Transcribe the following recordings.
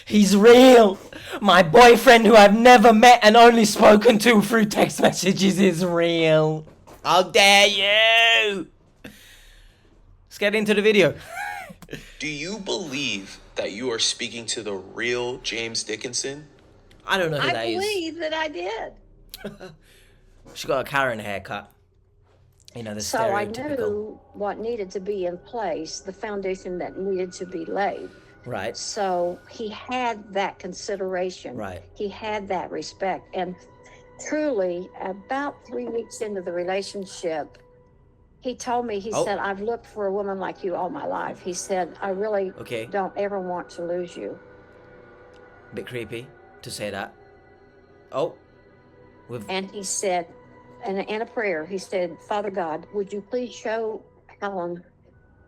He's real. My boyfriend who I've never met and only spoken to through text messages is real. How dare you? Let's get into the video. Do you believe that you are speaking to the real James Dickinson? I don't know who that is. I believe that I did. She got a Karen haircut. You know, the So I stereotypical. knew what needed to be in place, the foundation that needed to be laid. Right. So he had that consideration. Right. He had that respect. And truly, about 3 weeks into the relationship, he told me, he said, I've looked for a woman like you all my life. He said, I really don't ever want to lose you. Bit creepy to say that. Oh. And he said, in a prayer, he said, Father God, would you please show Helen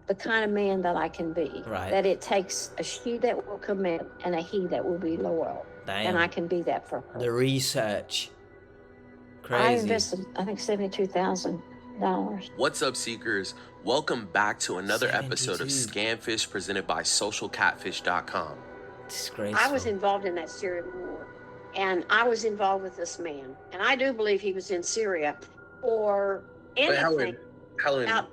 the kind of man that I can be? Right. That it takes a she that will commit and a he that will be loyal. Damn. And I can be that for her. The research. Crazy. I invested, I think, $72,000. What's up, seekers? Welcome back to another episode of Scamfish presented by socialcatfish.com. Disgraceful. I was involved in that Syrian war, and I was involved with this man, and I do believe he was in Syria or anything. But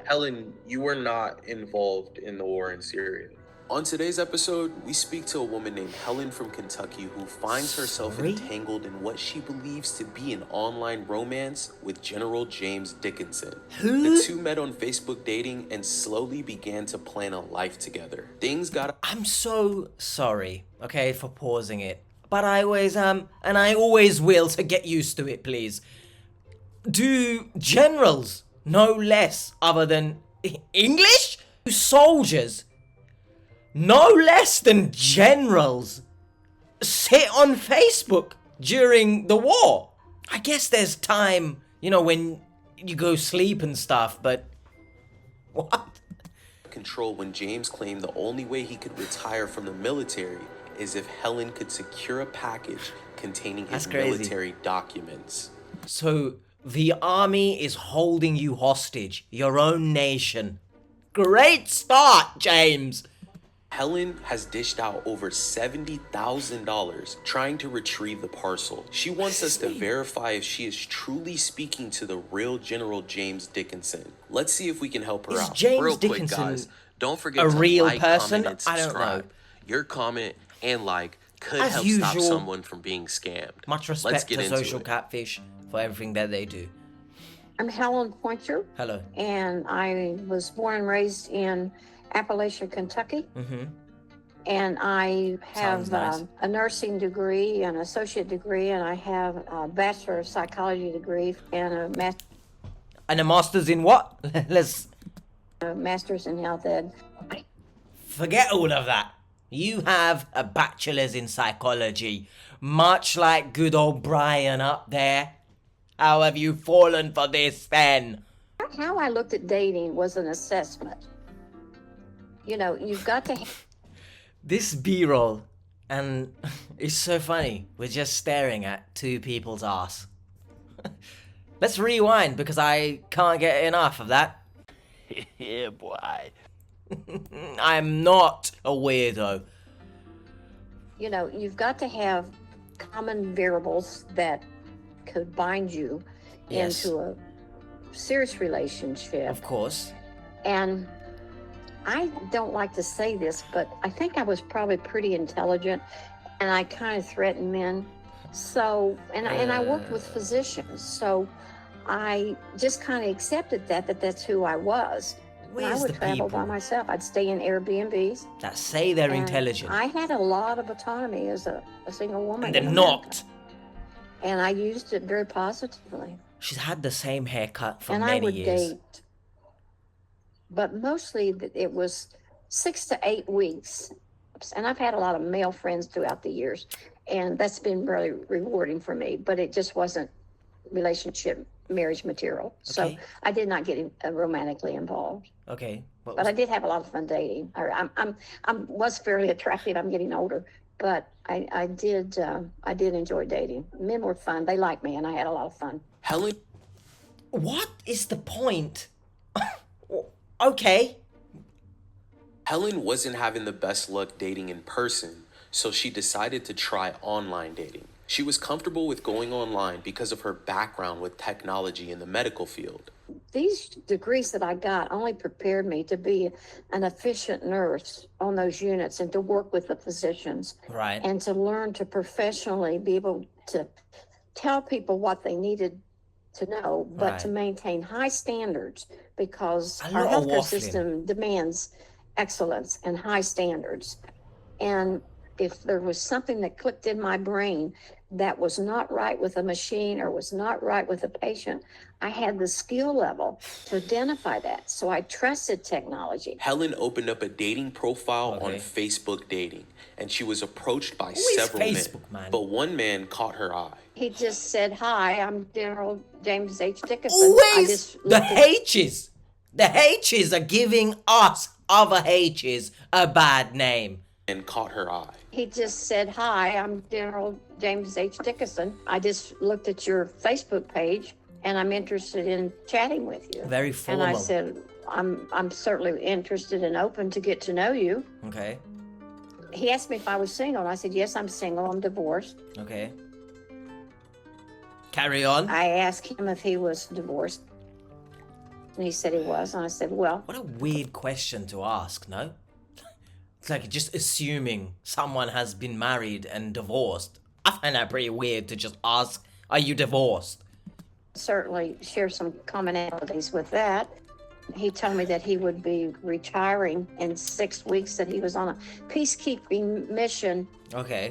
Helen, you were not involved in the war in Syria. On today's episode, we speak to a woman named Helen from Kentucky who finds herself entangled in what she believes to be an online romance with General James Dickinson. The two met on Facebook dating and slowly began to plan a life together. Things got... I'm so sorry, okay, for pausing it. But I always am, and I always will, so get used to it, please. Do generals know less other than English? Do soldiers no less than generals sit on Facebook during the war? I guess there's time, you know, when you go sleep and stuff, but what? Control when James claimed the only way he could retire from the military is if Helen could secure a package containing his military documents. So the army is holding you hostage, your own nation. Great start, James. Helen has dished out over $70,000 trying to retrieve the parcel. She wants us to verify if she is truly speaking to the real General James Dickinson. Let's see if we can help her out. James Real quick, Dickinson guys, don't forget a to real like, person? comment, and I don't subscribe. know. Your comment and like could As help usual, stop someone from being scammed. Much Let's respect get to into Social it. Catfish for everything that they do. I'm Helen Pointer. Hello. And I was born and raised in Appalachia, Kentucky. Mm-hmm. And I have Nice. a nursing degree, an associate degree, and I have a bachelor of psychology degree and And a master's in what? Let's master's in health ed. forget all of that. You have a bachelor's in psychology, much like good old Brian up there. How have you fallen for this then? How I looked at dating was an assessment. You know, you've got to... This B-roll, and it's so funny. We're just staring at two people's ass. Let's rewind because I can't get enough of that. Yeah, boy. I'm not a weirdo. You know, you've got to have common variables that could bind you into a serious relationship. Of course. And I don't like to say this, but I think I was probably pretty intelligent, and I kind of threatened men. So, and I worked with physicians, so I just kind of accepted that's who I was. And I would travel by myself. I'd stay in Airbnbs. That say they're intelligent. I had a lot of autonomy as a single woman. And they're not. And I used it very positively. She's had the same haircut for and many I would years. Date, but mostly it was 6 to 8 weeks. And I've had a lot of male friends throughout the years, and that's been really rewarding for me, but it just wasn't relationship marriage material. So I did not get romantically involved. Okay. But I did have a lot of fun dating. I was fairly attractive. I'm getting older, but I did enjoy dating. Men were fun. They liked me, and I had a lot of fun. Helen? What is the point? Okay. Helen wasn't having the best luck dating in person, so she decided to try online dating. She was comfortable with going online because of her background with technology in the medical field. These degrees that I got only prepared me to be an efficient nurse on those units and to work with the physicians. Right. And to learn to professionally be able to tell people what they needed to know, but to maintain high standards, because our healthcare system demands excellence and high standards. And if there was something that clicked in my brain that was not right with a machine or was not right with a patient, I had the skill level to identify that. So I trusted technology. Helen opened up a dating profile on Facebook Dating, and she was approached by several men. But one man caught her eye. He just said, "Hi, I'm General James H. Dickinson." Always the H's. The H's are giving us other H's a bad name. And caught her eye. He just said, "Hi, I'm General James H. Dickinson. I just looked at your Facebook page and I'm interested in chatting with you." Very formal. And I said, I'm certainly interested and open to get to know you. Okay. He asked me if I was single, and I said, "Yes, I'm single. I'm divorced." Okay. Carry on. I asked him if he was divorced, and he said he was. And I said, "Well." What a weird question to ask, no? It's like just assuming someone has been married and divorced. I find that pretty weird to just ask, "Are you divorced?" Certainly share some commonalities with that. He told me that he would be retiring in 6 weeks, that he was on a peacekeeping mission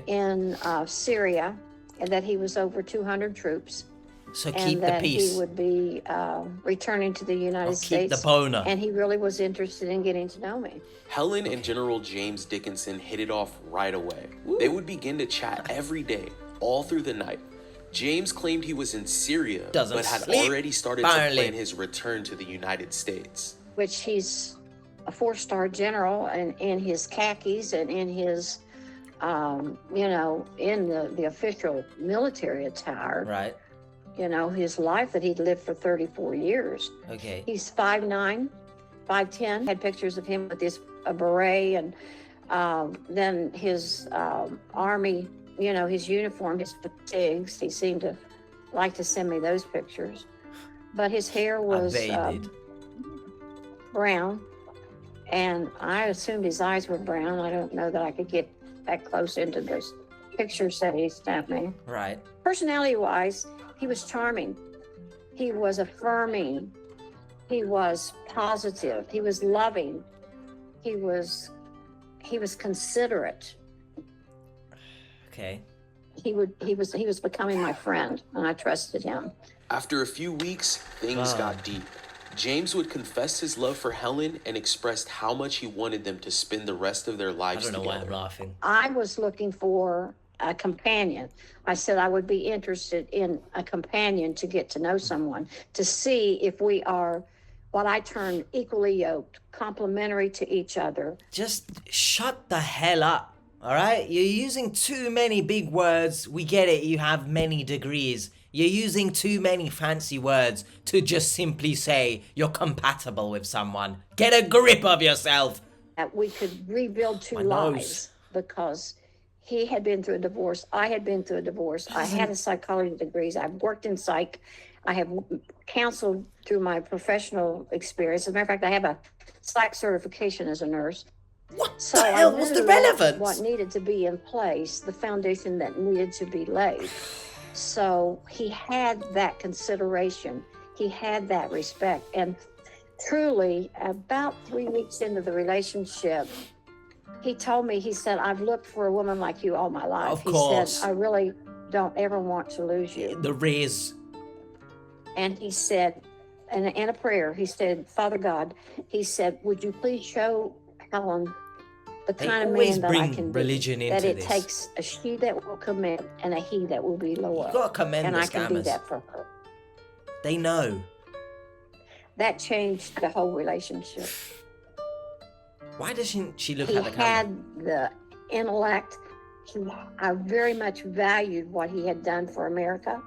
in Syria, and that he was over 200 troops. So keep the peace. And that he would be returning to the United States. Keep the boner. And he really was interested in getting to know me. Helen and General James Dickinson hit it off right away. Ooh. They would begin to chat every day, all through the night. James claimed he was in Syria, but had already started to plan his return to the United States. Which he's a 4-star general, and in his khakis and in his, in the official military attire. Right. You know, his life that he'd lived for 34 years. Okay. He's 5'9", 5'10". Had pictures of him with a beret, and then his army, his uniform, his fatigues. He seemed to like to send me those pictures. But his hair was brown, and I assumed his eyes were brown. I don't know that I could get that close into those pictures that he sent me. Right. Personality-wise, he was charming. He was affirming. He was positive. He was loving. He was considerate. Okay. He was becoming my friend, and I trusted him. After a few weeks, things got deep. James would confess his love for Helen and expressed how much he wanted them to spend the rest of their lives together. I don't know why I'm laughing. I was looking for a companion. I said I would be interested in a companion to get to know someone, to see if we are what I term equally yoked, complementary to each other. Just shut the hell up, all right? You're using too many big words. We get it, you have many degrees. You're using too many fancy words to just simply say you're compatible with someone. Get a grip of yourself. That we could rebuild two lives, because he had been through a divorce. I had been through a divorce. I had a psychology degrees. I've worked in psych. I have counseled through my professional experience. As a matter of fact, I have a psych certification as a nurse. What the hell was the relevance? What needed to be in place, the foundation that needed to be laid. So he had that consideration. He had that respect. And truly, about 3 weeks into the relationship, he told me, he said, "I've looked for a woman like you all my life." Of course. He said, "I really don't ever want to lose you." The raise. And he said, in a prayer, he said, "Father God," he said, "would you please show Helen the kind of man that I can religion be, into that it this. takes a she that will commit and a he that will be loyal." You gotta commend and the I can do scammers. that for her. They know. That changed the whole relationship. Why doesn't she look He at the camera? had the intellect. I very much valued what he had done for America.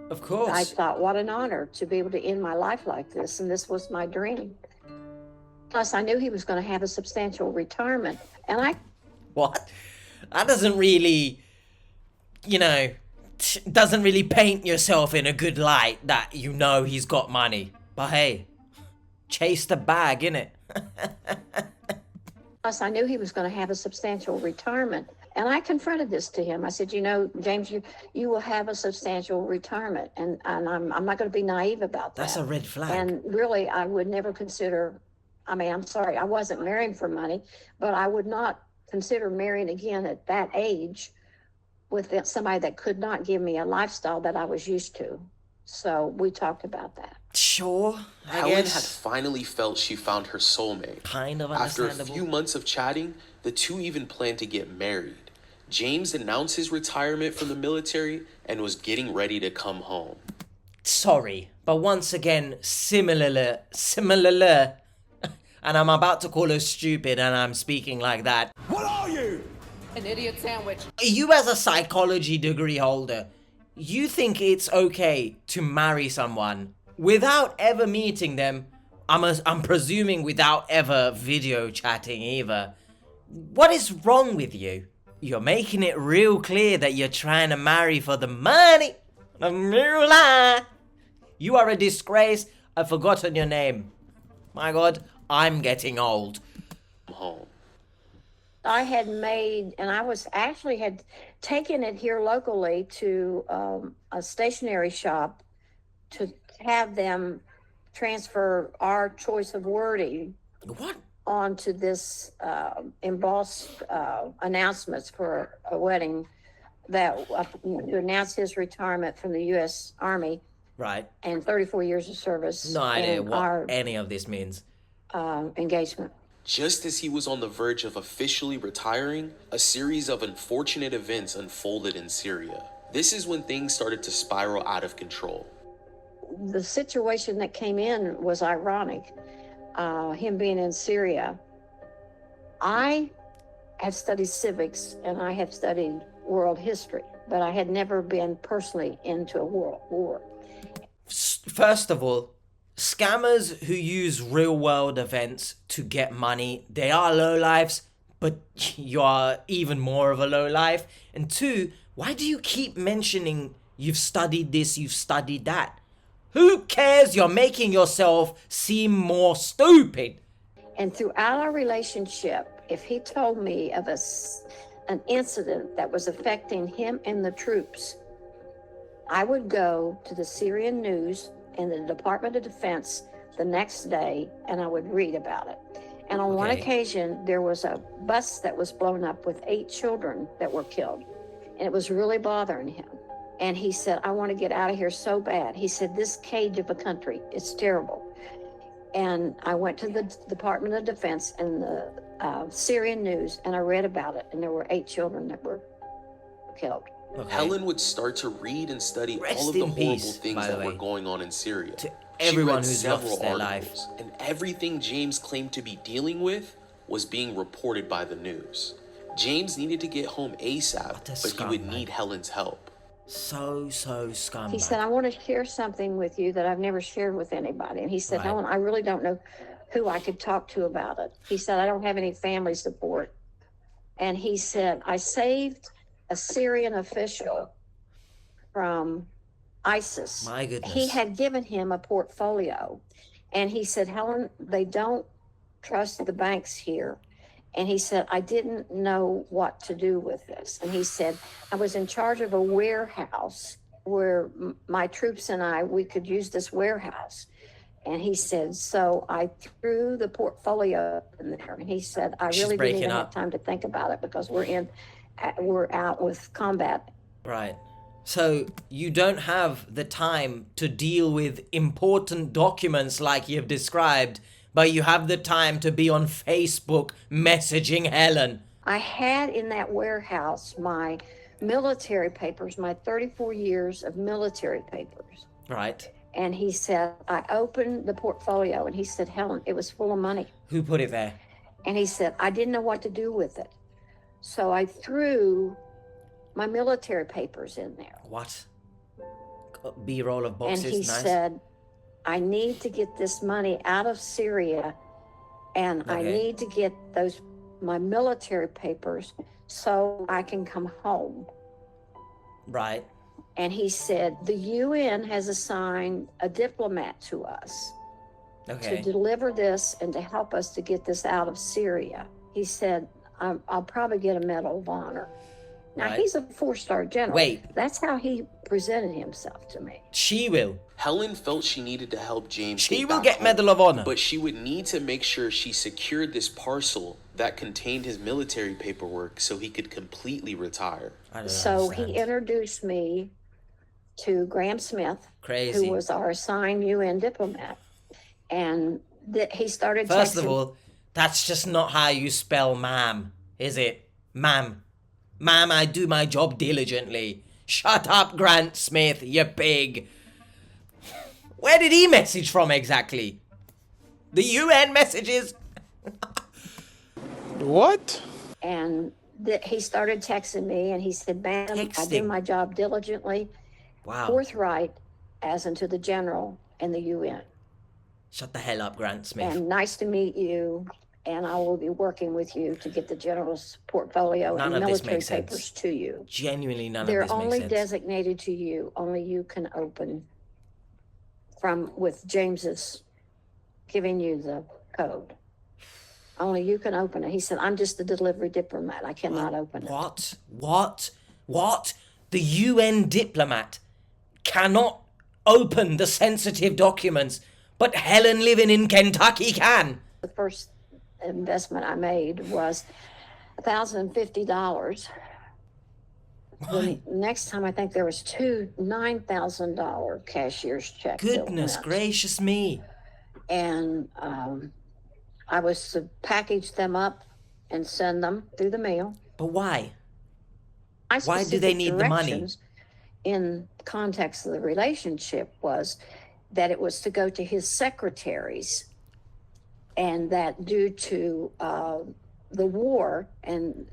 Of course. I thought, what an honor to be able to end my life like this, and this was my dream. Plus, I knew he was going to have a substantial retirement, and What? That doesn't really, doesn't really paint yourself in a good light that you know he's got money. But hey, chase the bag, innit? Plus, I knew he was going to have a substantial retirement. And I confronted this to him. I said, James, you will have a substantial retirement. And I'm not going to be naive about that. That's a red flag. And really, I would never consider, I'm sorry, I wasn't marrying for money, but I would not consider marrying again at that age with somebody that could not give me a lifestyle that I was used to. So we talked about that. Sure, Helen had finally felt she found her soulmate. Kind of After understandable. a few months of chatting, the two even planned to get married. James announced his retirement from the military and was getting ready to come home. Sorry, but once again, similar, and I'm about to call her stupid and I'm speaking like that. What are you? An idiot sandwich. You as a psychology degree holder, you think it's okay to marry someone without ever meeting them? I'm presuming without ever video chatting either. What is wrong with you? You're making it real clear that you're trying to marry for the money. The moolah. You are a disgrace. I've forgotten your name. My God, I'm getting old. Home. I had made, and I had taken it here locally to a stationery shop to have them transfer our choice of wording What? onto this embossed announcements for a wedding that to announce his retirement from the U.S. Army Right. and 34 years of service. No idea and what our any of this means. engagement. Just as he was on the verge of officially retiring, a series of unfortunate events unfolded in Syria. This is when things started to spiral out of control. The situation that came in was ironic. Him being in Syria. I have studied civics and I have studied world history, but I had never been personally into a world war. First of all, scammers who use real world events to get money, they are lowlifes, but you are even more of a lowlife. And two, why do you keep mentioning you've studied this, you've studied that? Who cares? You're making yourself seem more stupid. And throughout our relationship, if he told me of an incident that was affecting him and the troops, I would go to the Syrian news and the Department of Defense the next day and I would read about it. And on one occasion, there was a bus that was blown up with 8 children that were killed. And it was really bothering him. And he said, I want to get out of here so bad. He said, this cage of a country, it's terrible. And I went to the Department of Defense and the Syrian news, and I read about it. And there were 8 children that were killed. Okay. Helen would start to read and study all of the horrible things that were going on in Syria. To everyone she read who's several lost their articles, and everything James claimed to be dealing with was being reported by the news. James needed to get home ASAP, but he would need Helen's help. So scumbag. He said, I want to share something with you that I've never shared with anybody. And he said, Right. Helen, I really don't know who I could talk to about it. He said, I don't have any family support. And he said, I saved a Syrian official from ISIS. My goodness. He had given him a portfolio. And he said, Helen, they don't trust the banks here. And he said, I didn't know what to do with this. And he said, I was in charge of a warehouse where my troops and we could use this warehouse. And he said, so I threw the portfolio in there. And he said, I really didn't even have time to think about it because we're out with combat. Right. So you don't have the time to deal with important documents like you've described, but you have the time to be on Facebook messaging Helen. I had in that warehouse my military papers, my 34 years of military papers. Right. And he said, I opened the portfolio and he said, Helen, it was full of money. Who put it there? And he said, I didn't know what to do with it. So I threw my military papers in there. What? B-roll of boxes, and he nice. said, I need to get this money out of Syria and I need to get those my military papers so I can come home. Right. And he said, the UN has assigned a diplomat to us Okay. to deliver this and to help us to get this out of Syria. He said, I'll probably get a Medal of Honor. Now, Right. he's a 4-star general. Wait. That's how he presented himself to me. She will. Helen felt she needed to help James. She get will back get home, Medal of Honor. but she would need to make sure she secured this parcel that contained his military paperwork so he could completely retire. I don't So understand. he introduced me to Graham Smith, Crazy. who was our assigned UN diplomat. And he started First texting. of all, that's just not how you spell ma'am, is it? Ma'am. Ma'am, I do my job diligently. Shut up, Grant Smith, you pig. Where did he message from exactly? The UN messages? What? And he started texting me, and he said, ma'am, I do Texting? my job diligently, Wow. forthright, as into the general and the UN. Shut the hell up, Grant Smith. And nice to meet you, and I will be working with you to get the general's portfolio None and of this military makes sense. papers to you. Genuinely none They're of this only makes sense. designated to you. Only you can open with James's giving you the code. Only you can open it. He said, I'm just the delivery diplomat. I cannot open it. What? The UN diplomat cannot open the sensitive documents, but Helen living in Kentucky can. The first investment I made was $1,050. Why? The next time, I think there was two $9,000 cashier's checks. that Goodness went. gracious me. And I was to package them up and send them through the mail. But why? My Why do they specific need the money? directions in context of the relationship was that it was to go to his secretaries, and that due to the war, and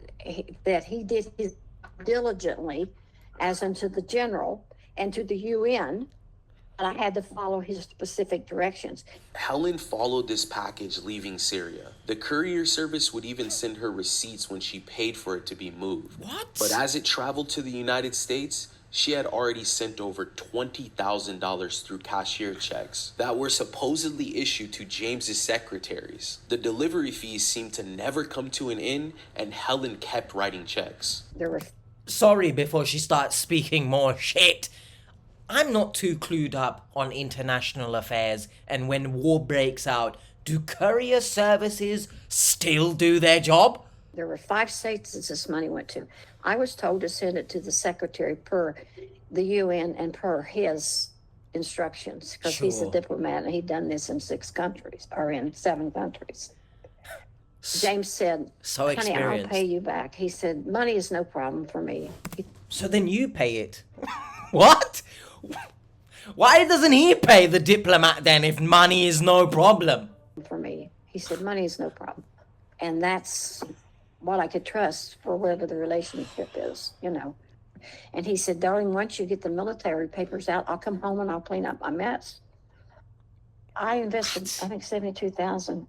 that he did his diligently, as unto the general and to the UN, and I had to follow his specific directions. Helen followed this package leaving Syria. The courier service would even send her receipts when she paid for it to be moved. What? But as it traveled to the United States, she had already sent over $20,000 through cashier checks that were supposedly issued to James's secretaries. The delivery fees seemed to never come to an end, and Helen kept writing checks. There were Sorry, before she starts speaking more shit. I'm not too clued up on international affairs, and when war breaks out, do courier services still do their job? There were 5 states that this money went to. I was told to send it to the secretary per the UN and per his instructions, because he's a Sure. diplomat and he'd done this in 6 countries, or in 7 countries. James said, So honey, I'll experienced. pay you back. He said, money is no problem for me. So then you pay it. What? Why doesn't he pay the diplomat then if money is no problem? He said, money is no problem. And that's what I could trust for wherever the relationship is, you know. And he said, darling, once you get the military papers out, I'll come home and I'll clean up my mess. I invested, I think, $72,000.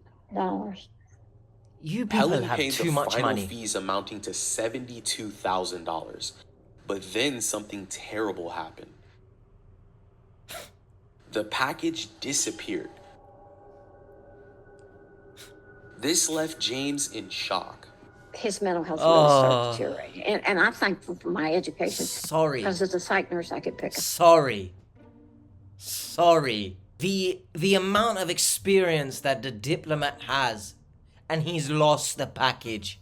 You people Helen have paid too the much final money. fees amounting to $72,000. But then something terrible happened. The package disappeared. This left James in shock. His mental health really started deteriorating. And I'm thankful for my education. Sorry. Because as a psych nurse, I could pick up. Sorry. The amount of experience that the diplomat has, and he's lost the package.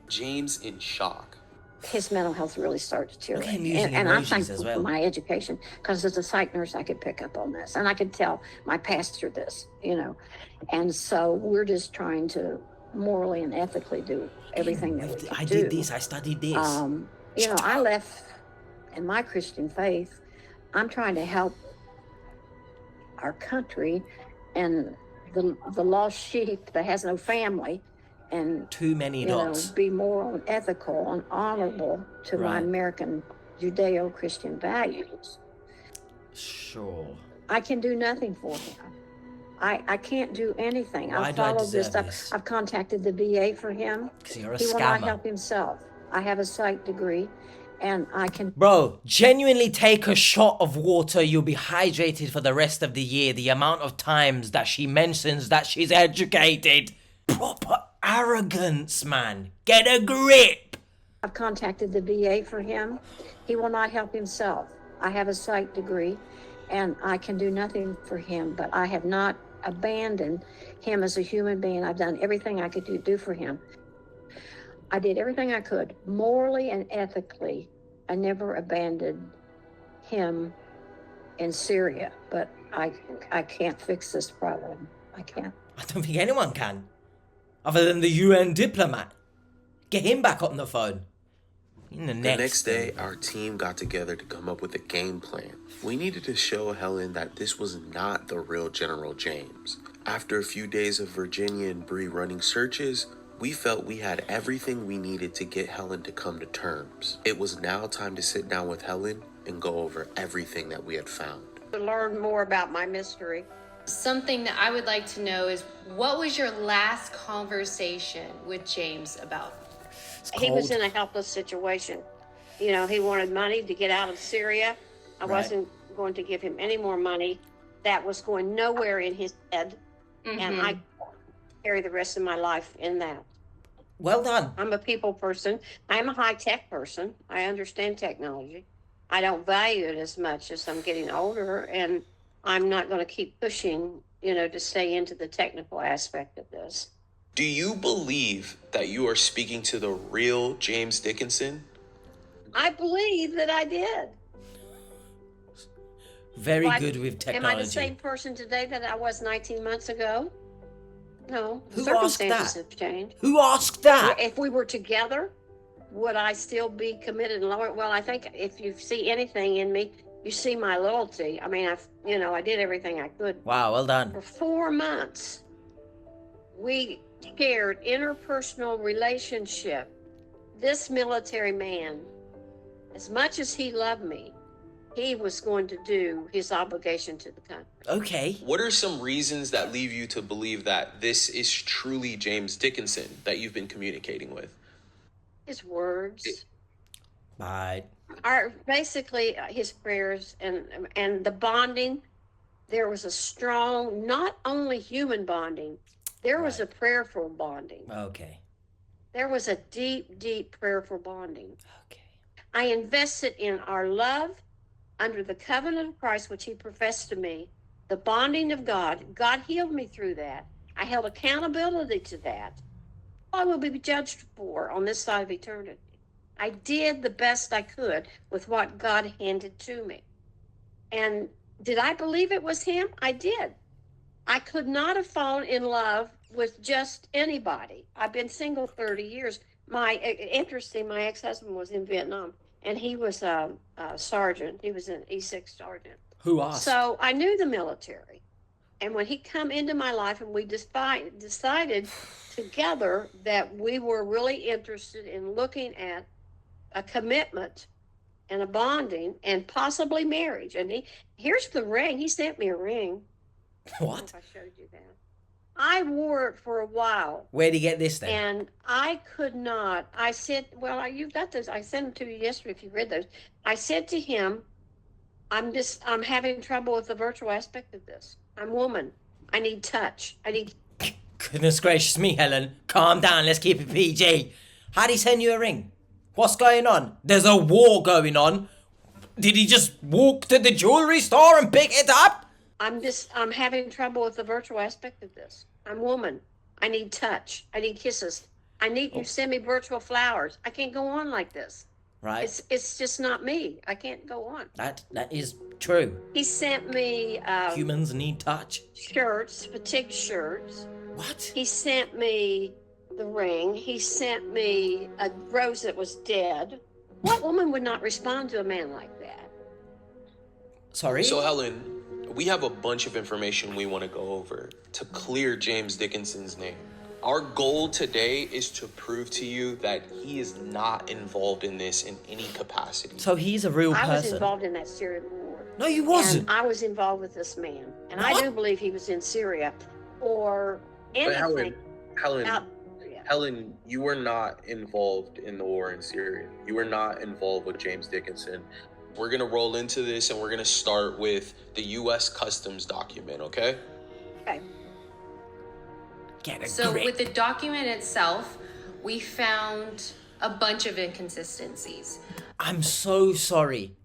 James in shock. His mental health really started Look at him deteriorating. using And I'm emojis thankful as well. for my education, because as a psych nurse, I could pick up on this. And I could tell my pastor this, you know. And so we're just trying to morally and ethically do everything that we can I do. did this, I studied this. You know, I left in my Christian faith. I'm trying to help our country and the lost sheep that has no family, and Too many dots. be moral and ethical and honorable to my Right. American Judeo-Christian values. Sure. I can do nothing for him. I can't do anything. Why I've do I followed this deserve stuff. this? I've contacted the VA for him. Because you're a He will not scammer. help himself. I have a psych degree, and I can. Bro, genuinely take a shot of water. You'll be hydrated for the rest of the year. The amount of times that she mentions that she's educated. Proper arrogance, man. Get a grip. I've contacted the VA for him. He will not help himself. I have a psych degree, and I can do nothing for him, but I have not abandoned him as a human being. I've done everything I could do for him. I did everything I could, morally and ethically. I never abandoned him in Syria, but I can't fix this problem. I can't. I don't think anyone can. Other than the UN diplomat. Get him back on the phone. The next day, our team got together to come up with a game plan. We needed to show Helen that this was not the real General James. After a few days of Virginia and Bree running searches, we felt we had everything we needed to get Helen to come to terms. It was now time to sit down with Helen and go over everything that we had found. To learn more about my mystery. Something that I would like to know is, what was your last conversation with James about? He was in a helpless situation. You know, he wanted money to get out of Syria. I wasn't going to give him any more money. That was going nowhere in his head. And I carry the rest of my life in that. Well done. I'm a people person. I'm a high-tech person. I understand technology. I don't value it as much as I'm getting older, and I'm not going to keep pushing, to stay into the technical aspect of this. Do you believe that you are speaking to the real James Dickinson? I believe that I did. Very good with technology. Am I the same person today that I was 19 months ago? No. Who Circumstances asked that? have changed. Who asked that? If we were together, would I still be committed and loyal? Well, I think if you see anything in me, you see my loyalty. I mean, I did everything I could. Wow, well done. For 4 months, we shared interpersonal relationship. This military man, as much as he loved me, he was going to do his obligation to the country. Okay. What are some reasons that leave you to believe that this is truly James Dickinson that you've been communicating with? His words. Right. Are basically his prayers and the bonding. There was a strong, not only human bonding, there was a prayerful bonding. Okay. There was a deep, deep prayerful bonding. Okay. I invested in our love under the covenant of Christ, which he professed to me, the bonding of God. God healed me through that. I held accountability to that. I will be judged for on this side of eternity. I did the best I could with what God handed to me. And did I believe it was him? I did. I could not have fallen in love with just anybody. I've been single 30 years. Interesting, my ex-husband was in Vietnam, and he was a sergeant. He was an E6 sergeant. Who asked? So I knew the military. And when he come into my life and we decided together that we were really interested in looking at a commitment and a bonding and possibly marriage. And here's the ring. He sent me a ring. What? I showed you that. I wore it for a while. Where'd he get this then? And I could not. I said, well, you've got those. I sent them to you yesterday if you read those. I said to him, I'm having trouble with the virtual aspect of this. I'm a woman. I need touch. Goodness gracious me, Helen. Calm down. Let's keep it PG. How'd he send you a ring? What's going on? There's a war going on. Did he just walk to the jewelry store and pick it up? I'm having trouble with the virtual aspect of this. I'm a woman. I need touch. I need kisses. I need you to send me virtual flowers. I can't go on like this. Right. It's just not me. I can't go on. That is true. He sent me Humans need touch. shirts, fatigue shirts. What? He sent me the ring. He sent me a rose that was dead. What woman would not respond to a man like that? Sorry? So Helen, we have a bunch of information we want to go over to clear James Dickinson's name. Our goal today is to prove to you that he is not involved in this in any capacity. So he's a real person. I was involved in that Syrian war. No, you wasn't. And I was involved with this man. And I What? do believe he was in Syria or But anything. Helen, out- yeah. Helen, you were not involved in the war in Syria. You were not involved with James Dickinson. We're gonna roll into this, and we're gonna start with the U.S. Customs document, okay? Okay. Get a So grip. with the document itself, we found a bunch of inconsistencies. I'm so sorry.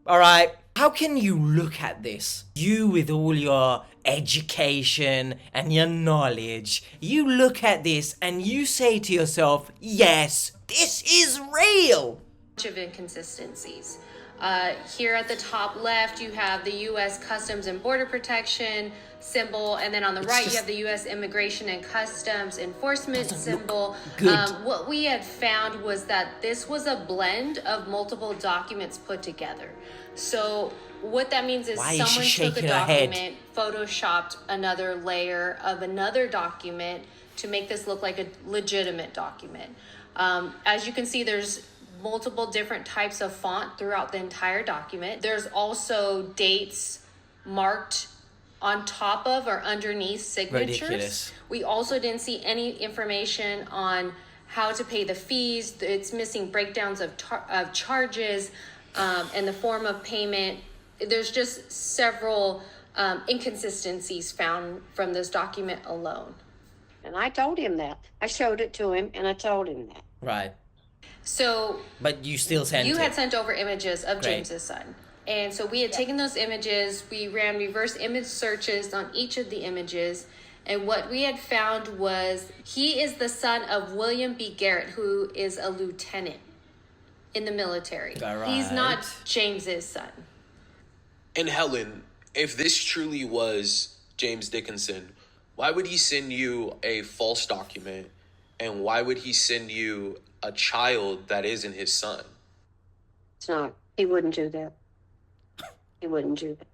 All right. How can you look at this? You, with all your education and your knowledge, you look at this and you say to yourself, yes, this is real. Bunch of inconsistencies. Here at the top left, you have the U.S. Customs and Border Protection symbol, and then on the right, you have the U.S. Immigration and Customs Enforcement symbol. good. What we had found was that this was a blend of multiple documents put together. So what that means is Why is she someone took a shaking her head? document, photoshopped another layer of another document to make this look like a legitimate document. As you can see, there's multiple different types of font throughout the entire document. There's also dates marked on top of or underneath signatures. Ridiculous. We also didn't see any information on how to pay the fees. It's missing breakdowns of charges and the form of payment. There's just several inconsistencies found from this document alone. And I told him that. I showed it to him and I told him that. Right. So But you still sent you it. had sent over images of Great. James's son. And so we had taken those images, we ran reverse image searches on each of the images. And what we had found was he is the son of William B. Garrett, who is a lieutenant in the military. All He's not right. James's son. And Helen, if this truly was James Dickinson, why would he send you a false document? And why would he send you a child that isn't his son? It's not. He wouldn't do that. He wouldn't do that.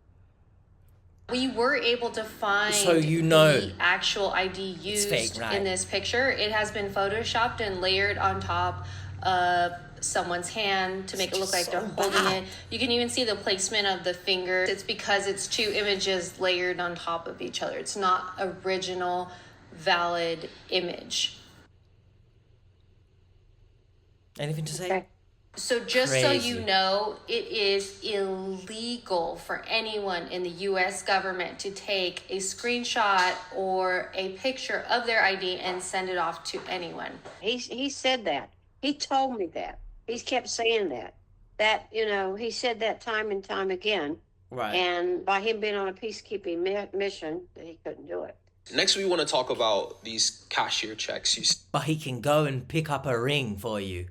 We were able to find So you know the actual ID used fake, right? in this picture. It has been photoshopped and layered on top of someone's hand to make it look like they're holding it. You can even see the placement of the finger. It's because it's two images layered on top of each other. It's not original, valid image. Anything to say? Okay. So just so Crazy. you know, it is illegal for anyone in the U.S. government to take a screenshot or a picture of their ID and send it off to anyone. He said that. He told me that. He kept saying that. That, he said that time and time again. Right. And by him being on a peacekeeping mission, that he couldn't do it. Next, we want to talk about these cashier checks you But he can go and pick up a ring for you.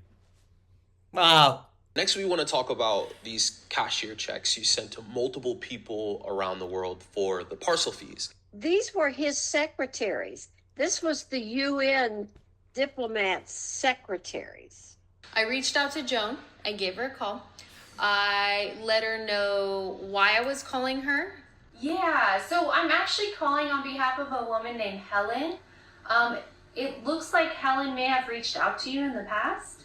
Wow. Next, we want to talk about these cashier checks you sent to multiple people around the world for the parcel fees. These were his secretaries. This was the UN diplomats' secretaries. I reached out to Joan. I gave her a call. I let her know why I was calling her. Yeah, so I'm actually calling on behalf of a woman named Helen. It looks like Helen may have reached out to you in the past.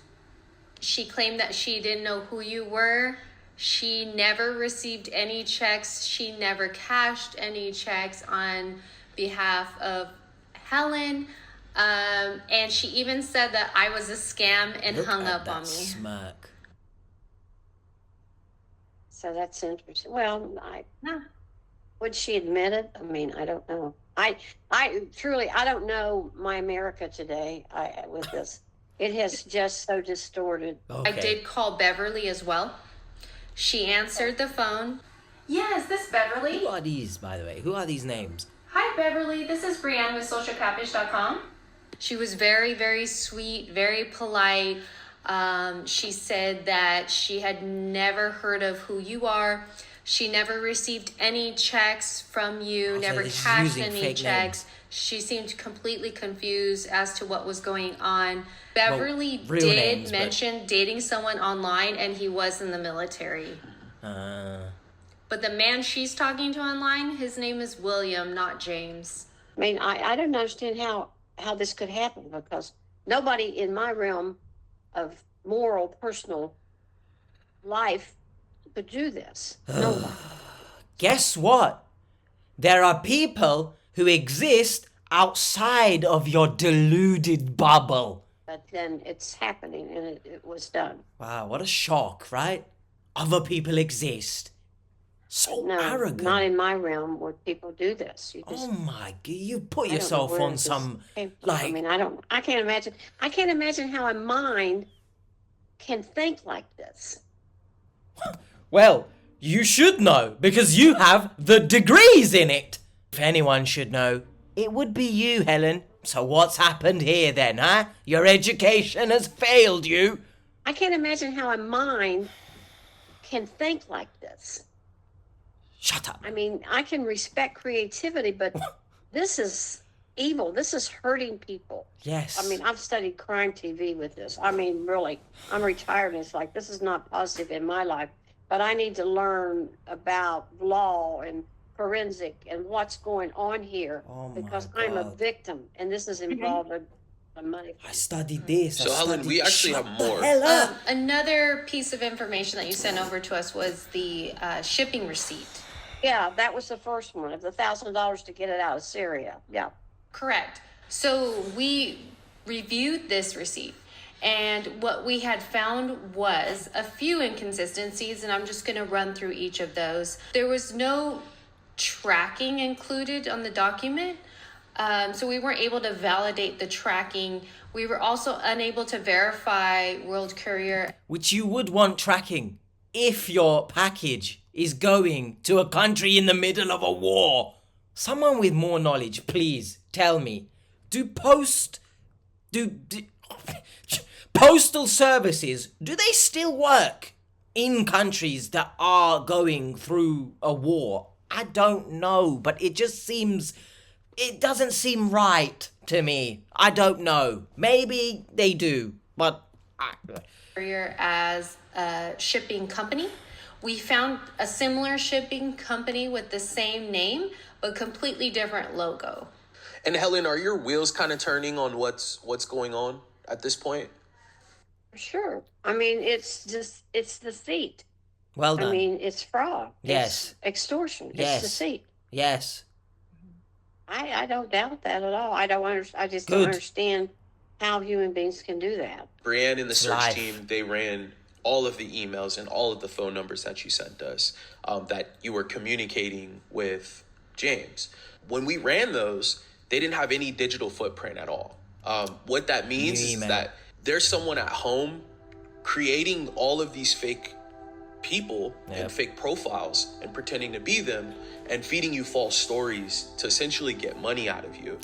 She claimed that she didn't know who you were. She never received any checks. She never cashed any checks on behalf of Helen. And she even said that I was a scam and Look hung at up that on me. smirk. So that's interesting. Well, No. would she admit it? I mean, I don't know. I truly, I don't know my America today with this. It has just so distorted. Okay. I did call Beverly as well. She answered the phone. Yeah, is this Beverly? Who are these, by the way? Who are these names? Hi, Beverly. This is Brienne with socialcatfish.com. She was very, very sweet, very polite. She said that she had never heard of who you are. She never received any checks from you, so never she's cashed using any fake checks. names. She seemed completely confused as to what was going on. Beverly real did names, but- mention dating someone online, and he was in the military. But the man she's talking to online, his name is William, not James. I mean, I don't understand how this could happen because nobody in my realm of moral, personal life could do this. No one. Guess what? There are people who exist outside of your deluded bubble. But then it's happening, and it was done. Wow, what a shock, right? Other people exist. So No, arrogant. not in my realm where people do this. You just, Oh my god, you put I don't know yourself where on this some, came from. like... I mean, I can't imagine how a mind can think like this. Well, you should know, because you have the degrees in it. If anyone should know, it would be you, Helen. So what's happened here then, huh? Your education has failed you. I can't imagine how a mind can think like this. Shut up. I mean, I can respect creativity, but this is evil. This is hurting people. Yes. I mean, I've studied crime TV with this. I mean, really, I'm retired, and it's like, this is not positive in my life, but I need to learn about law and forensic and what's going on here, Oh my because I'm a God. victim, and this is involved in money. I studied this. So, Helen, we actually have more. Hell up. Another piece of information that you sent over to us was the shipping receipt. Yeah, that was the first one, of the $1,000 to get it out of Syria. Yeah. Correct. So we reviewed this receipt, and what we had found was a few inconsistencies, and I'm just going to run through each of those. There was no tracking included on the document, so we weren't able to validate the tracking. We were also unable to verify World Courier. Which you would want tracking if your package is going to a country in the middle of a war. Someone with more knowledge, please tell me. Do postal services, do they still work in countries that are going through a war? I don't know, but it doesn't seem right to me. I don't know. Maybe they do, but Courier as a shipping company. We found a similar shipping company with the same name, but completely different logo. And Helen, are your wheels kind of turning on what's going on at this point? Sure. I mean, it's deceit. well done. I mean, it's fraud. Yes. It's extortion. Yes. It's deceit. Yes. I don't doubt that at all. I just Good. don't understand how human beings can do that. Brianne and the search Life. team, they ran all of the emails and all of the phone numbers that you sent us, that you were communicating with James. When we ran those, they didn't have any digital footprint at all. What that means is email. that there's someone at home creating all of these fake people Yep. and fake profiles and pretending to be them and feeding you false stories to essentially get money out of you.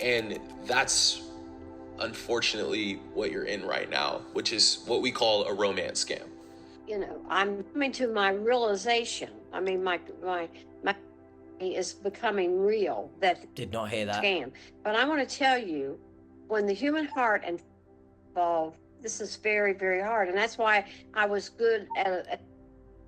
And that's unfortunately what you're in right now, which is what we call a romance scam. You know, I'm coming to my realization. I mean, my is becoming real, that Did not hear that. scam. But I want to tell you, when the human heart and involved, this is very, very hard. And that's why I was good at a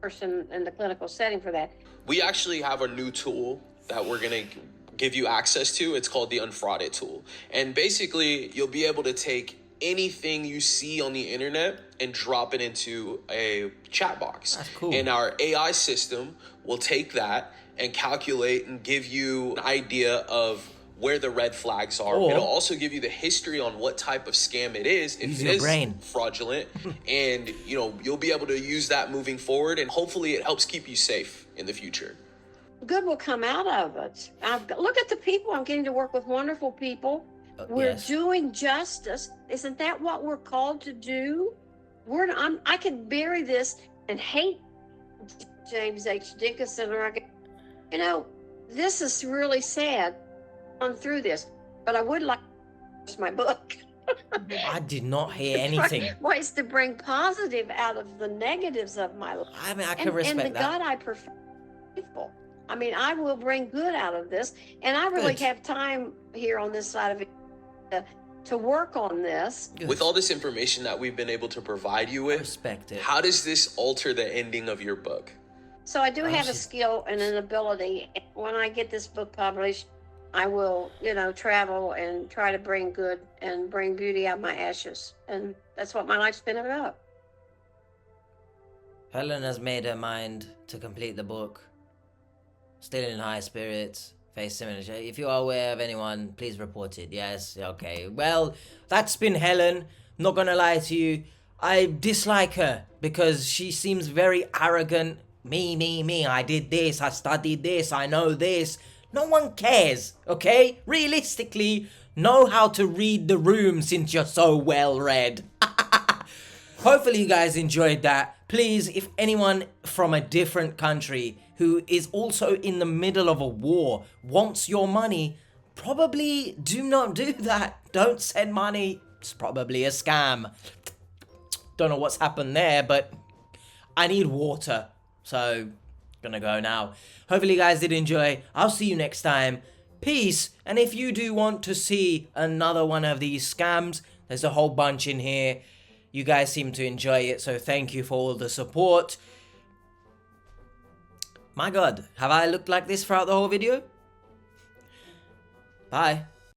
person in the clinical setting for that. We actually have a new tool that we're going to give you access to. It's called the Unfrauded tool. And basically, you'll be able to take anything you see on the internet and drop it into a chat box. That's cool. And our AI system will take that and calculate and give you an idea of where the red flags are. Or- It'll also give you the history on what type of scam it is, if Use it your is brain. fraudulent. And, you'll be able to use that moving forward, and hopefully it helps keep you safe in the future. Good will come out of it. Look at the people. I'm getting to work with wonderful people. We're yes. doing justice. Isn't that what we're called to do? I could bury this and hate James H. Dickinson, or this is really sad. On through this, but I would like to finish my book. I did not hear anything. Ways to bring positive out of the negatives of my life. I mean, I can And respect the that. God I prefer faithful. I mean, I will bring good out of this, and I really Good. have time here on this side of it to work on this. Good. With all this information that we've been able to provide you I with, respect it. how does this alter the ending of your book? So I do Oh, have a she's- skill and an ability. When I get this book published, I will, travel and try to bring good and bring beauty out of my ashes. And that's what my life's been about. Helen has made her mind to complete the book. Still in high spirits. Face similar. If you are aware of anyone, please report it. Yes, okay. Well, that's been Helen. Not gonna lie to you. I dislike her because she seems very arrogant. Me. I did this. I studied this. I know this. No one cares, okay? Realistically, know how to read the room since you're so well read. Hopefully you guys enjoyed that. Please, if anyone from a different country who is also in the middle of a war wants your money, probably do not do that. Don't send money. It's probably a scam. Don't know what's happened there, but I need water. So, gonna go now. Hopefully you guys did enjoy. I'll see you next time. Peace. And if you do want to see another one of these scams, there's a whole bunch in here. You guys seem to enjoy it, so thank you for all the support. My God, have I looked like this throughout the whole video? Bye.